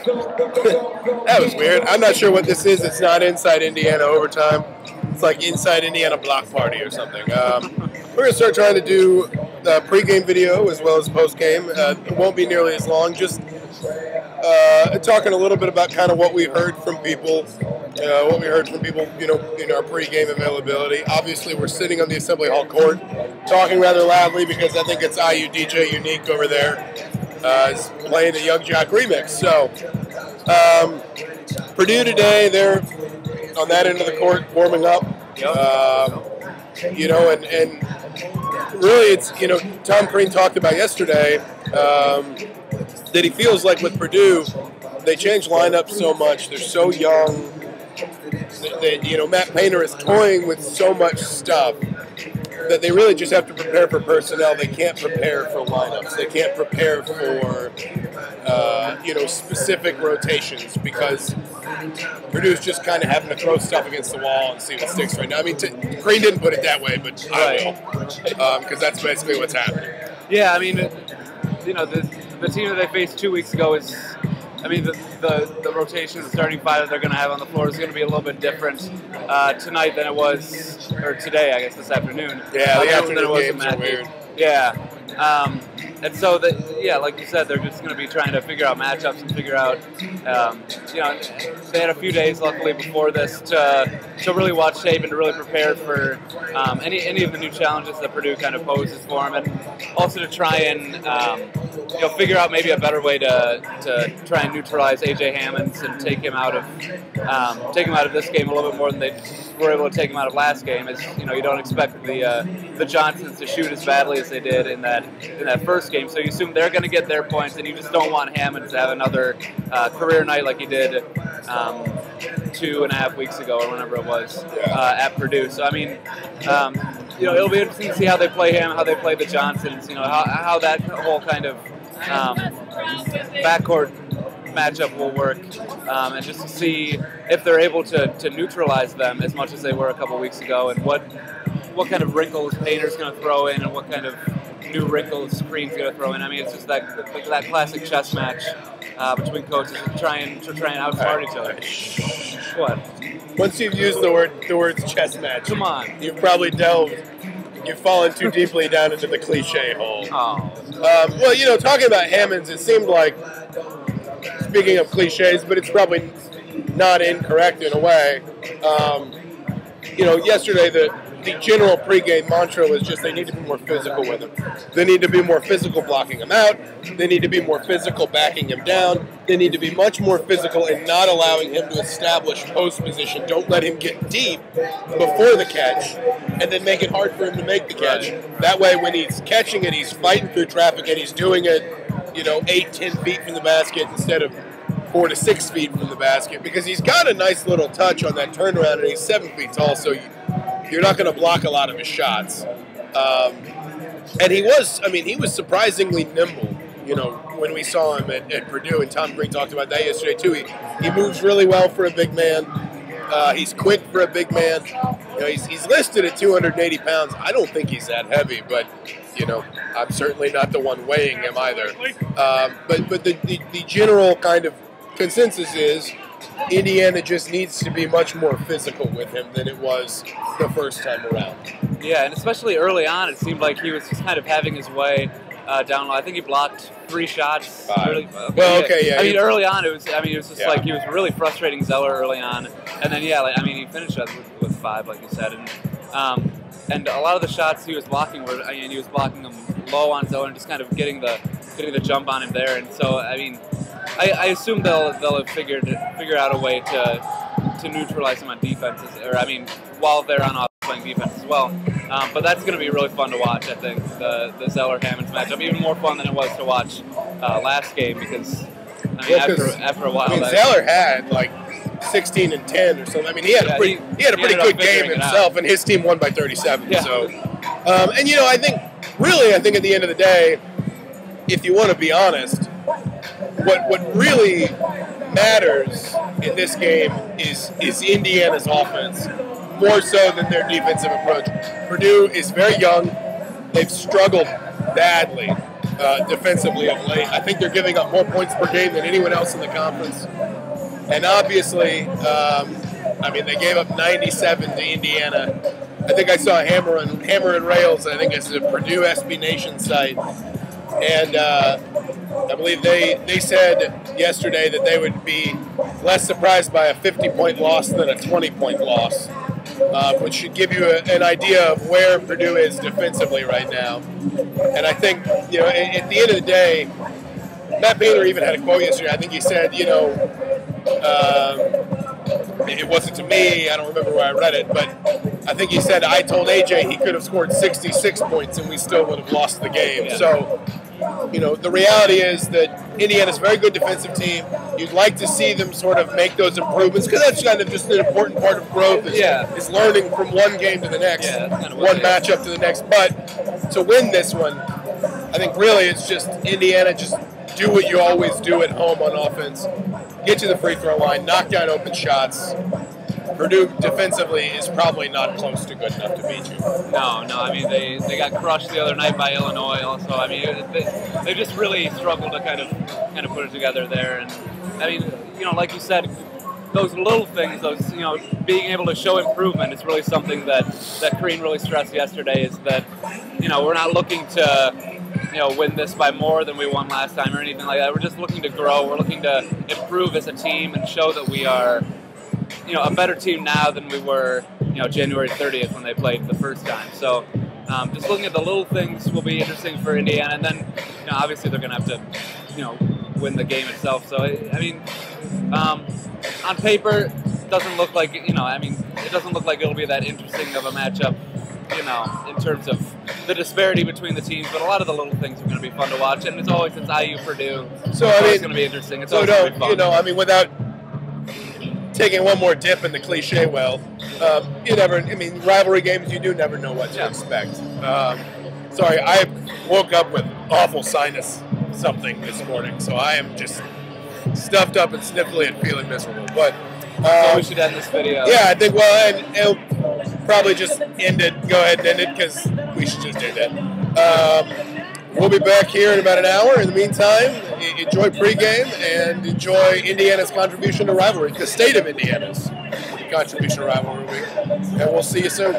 That was weird. I'm not sure what this is. It's not Inside Indiana Overtime. It's like Inside Indiana Block Party or something. We're going to start trying to do the pregame video as well as postgame. It won't be nearly as long. Just talking a little bit about kind of what we heard from people. You know, in our pregame availability. Obviously, we're sitting on the Assembly Hall court, talking rather loudly because I think it's IU DJ Unique over there is playing the Young Jock remix. So, Purdue today, they're on that end of the court warming up. You know, and really, it's, you know, Tom Crean talked about yesterday that he feels like with Purdue, they change lineups so much. They're so young. You know, Matt Painter is toying with so much stuff that they really just have to prepare for personnel. They can't prepare for lineups. They can't prepare for, you know, specific rotations because Purdue's just kind of having to throw stuff against the wall and see what sticks right now. I mean, Crean didn't put it that way, but I will, because that's basically what's happening. Yeah, I mean, you know, the team that they faced 2 weeks ago is, I mean, the rotation, the starting five that they're going to have on the floor is going to be a little bit different tonight than it was, or today, I guess, this afternoon. Yeah, the afternoon games are weird. Yeah. And so, like you said, they're just going to be trying to figure out matchups and figure out, you know, they had a few days, luckily, before this to really watch tape and to really prepare for any of the new challenges that Purdue kind of poses for them, and also to try and, you know, figure out maybe a better way to try and neutralize A.J. Hammonds and take him out of this game a little bit more than they were able to take him out of last game. As you know, you don't expect the Johnsons to shoot as badly as they did in that first game, so you assume they're going to get their points, and you just don't want Hammond to have another career night like he did 2.5 weeks ago or whenever it was at Purdue. So I mean, you know, it'll be interesting to see how they play him, how they play the Johnsons. You know, how that whole kind of backcourt matchup will work, and just to see if they're able to neutralize them as much as they were a couple weeks ago, and what kind of wrinkles Painter's going to throw in, and what kind of new wrinkles Crean's going to throw in. I mean, it's just that classic chess match between coaches to try and outsmart each other. What? Once you've used the words chess match, come on, you've probably you've fallen too deeply down into the cliche hole. Oh. Well, you know, talking about Hammonds, it seemed like, speaking of cliches, but it's probably not incorrect in a way. You know, yesterday the general pregame mantra was just they need to be more physical with him. They need to be more physical blocking him out. They need to be more physical backing him down. They need to be much more physical in not allowing him to establish post position. Don't let him get deep before the catch and then make it hard for him to make the catch. That way when he's catching it, he's fighting through traffic and he's doing it, you know, 8-10 feet from the basket instead of 4 to 6 feet from the basket, because he's got a nice little touch on that turnaround and he's 7 feet tall, so you're not going to block a lot of his shots. And he was surprisingly nimble, you know, when we saw him at Purdue, and Tom Crean talked about that yesterday too. He moves really well for a big man. He's quick for a big man. You know, he's listed at 280 pounds. I don't think he's that heavy, but, you know, I'm certainly not the one weighing him either. But the general kind of consensus is Indiana just needs to be much more physical with him than it was the first time around. Yeah, and especially early on, it seemed like he was just kind of having his way down low. I think he blocked 3 shots. Okay, I mean, early on, it was just like he was really frustrating Zeller early on, and then he finished up with 5, like you said, and a lot of the shots he was blocking he was blocking them low on Zeller and just kind of getting the jump on him there, and so I mean, I assume they'll have figured out a way to neutralize him on defenses, or I mean, while they're on offense playing defense as well. But that's going to be really fun to watch, I think, the Zeller-Hammonds matchup. Even more fun than it was to watch last game, because I mean, after a while, Zeller had like 16 and 10 or something. I mean, he had a pretty good game himself, and his team won by 37. Yeah. So, and you know, I think at the end of the day, if you want to be honest, what really matters in this game is Indiana's offense, more so than their defensive approach. Purdue is very young. They've struggled badly defensively of late. I think they're giving up more points per game than anyone else in the conference. And obviously, I mean, they gave up 97 to Indiana. I think I saw Hammer and Rails. I think it's a Purdue SB Nation site, and I believe they said yesterday that they would be less surprised by a 50-point loss than a 20-point loss, which should give you an idea of where Purdue is defensively right now. And I think, you know, at the end of the day, Matt Baylor even had a quote yesterday. I think he said, you know, it wasn't to me, I don't remember where I read it, but I think he said, I told AJ he could have scored 66 points and we still would have lost the game. Yeah. So, you know, the reality is that Indiana's a very good defensive team. You'd like to see them sort of make those improvements, because that's kind of just an important part of growth is learning from one game to the next, one matchup to the next. But to win this one, I think really it's just Indiana just do what you always do at home on offense. Get to the free throw line, knock down open shots. Purdue defensively is probably not close to good enough to beat you. No. I mean, they got crushed the other night by Illinois. Also, I mean, they just really struggled to kind of put it together there. And I mean, you know, like you said, those little things, those, you know, being able to show improvement is really something that Crean really stressed yesterday. Is that, you know, we're not looking to, you know, win this by more than we won last time or anything like that. We're just looking to grow. We're looking to improve as a team and show that we are, you know, a better team now than we were, you know, January 30th when they played the first time. So just looking at the little things will be interesting for Indiana. And then, you know, obviously they're going to have to, you know, win the game itself. So, I mean, on paper, it doesn't look like, you know, I mean, it doesn't look like it'll be that interesting of a matchup, you know, in terms of the disparity between the teams, but a lot of the little things are going to be fun to watch, and it's IU Purdue. So I mean, it's going to be interesting. It's always going to be fun. You know, I mean, without taking one more dip in the cliche well, you never. I mean, rivalry games, you do never know what to expect. Sorry, I woke up with awful sinus something this morning, so I am just stuffed up and sniffly and feeling miserable. But so we should end this video. Yeah, I think. Well, and it'll probably just end it. Go ahead and end it, because we should just end it. We'll be back here in about an hour. In the meantime, enjoy pregame and enjoy Indiana's contribution to rivalry, the state of Indiana's contribution to rivalry week. And we'll see you soon.